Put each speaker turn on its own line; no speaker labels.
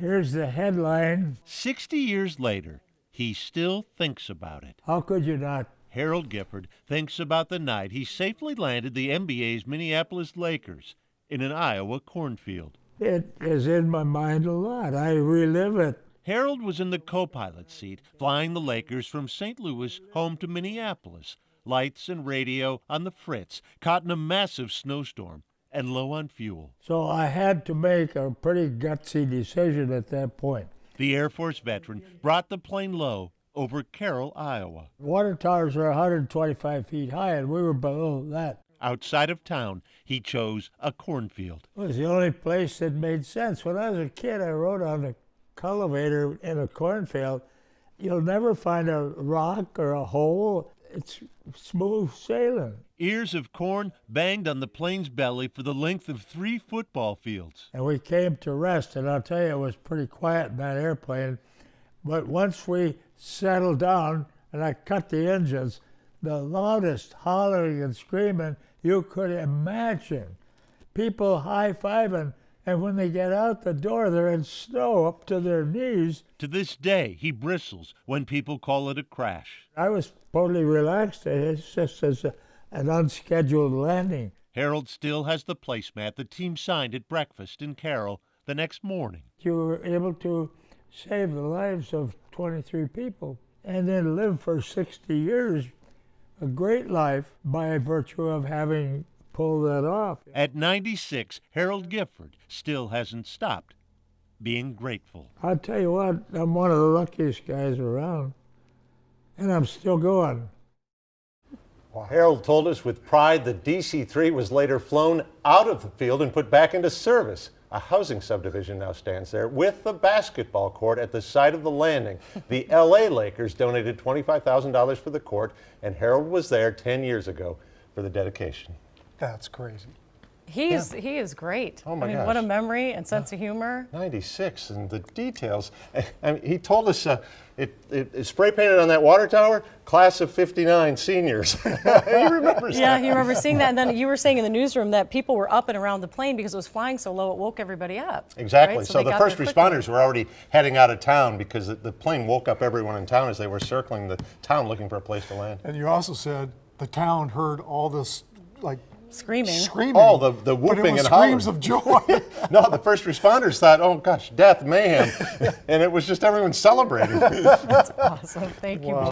Here's the headline.
60 years later, he still thinks about it.
How could you not?
Harold Gifford thinks about the night he safely landed the NBA's Minneapolis Lakers in an Iowa cornfield.
It is in my mind a lot. I relive it.
Harold was in the co-pilot seat, flying the Lakers from St. Louis home to Minneapolis. Lights and radio on the fritz, caught in a massive snowstorm and low on fuel.
So I had to make a pretty gutsy decision at that point.
The Air Force veteran brought the plane low over Carroll, Iowa.
Water towers are 125 feet high, and we were below that.
Outside of town, he chose a cornfield.
It was the only place that made sense. When I was a kid, I rode on the cultivator in a cornfield. You'll never find a rock or a hole. It's smooth sailing.
Ears of corn banged on the plane's belly for the length of 3 football fields.
And we came to rest, and I'll tell you, it was pretty quiet in that airplane. But once we settled down and I cut the engines, the loudest hollering and screaming you could imagine. People high-fiving, and when they get out the door, they're in snow up to their knees.
To this day, he bristles when people call it a crash.
I was totally relaxed. It's just as an unscheduled landing.
Harold still has the placemat the team signed at breakfast in Carroll the next morning.
You were able to save the lives of 23 people and then live for 60 years, a great life by virtue of having pulled that off.
At 96, Harold Gifford still hasn't stopped being grateful.
I'll tell you what, I'm one of the luckiest guys around, and I'm still going.
Well, Harold told us with pride the DC-3 was later flown out of the field and put back into service. A housing subdivision now stands there with the basketball court at the site of the landing. The LA Lakers donated $25,000 for the court, and Harold was there 10 years ago for the dedication.
That's crazy.
He is great.
Oh my
I mean,
gosh.
what a memory and sense of humor.
96, and the details. I mean, he told us it spray painted on that water tower, class of 59 seniors. He remembers
Yeah,
that.
he remembers seeing that. And then you were saying in the newsroom that people were up and around the plane because it was flying so low it woke everybody up.
Exactly.
Right?
So
they
the
got
first
there quickly.
responders were already heading out of town because the plane woke up everyone in town as they were circling the town looking for a place to land.
And you also said the town heard all this, like,
Screaming.
Oh, the whooping
but it was
and hollering.
screams of joy.
No, the first responders thought, oh gosh, death, mayhem. And it was just everyone celebrating.
That's awesome. Thank you.
Wow.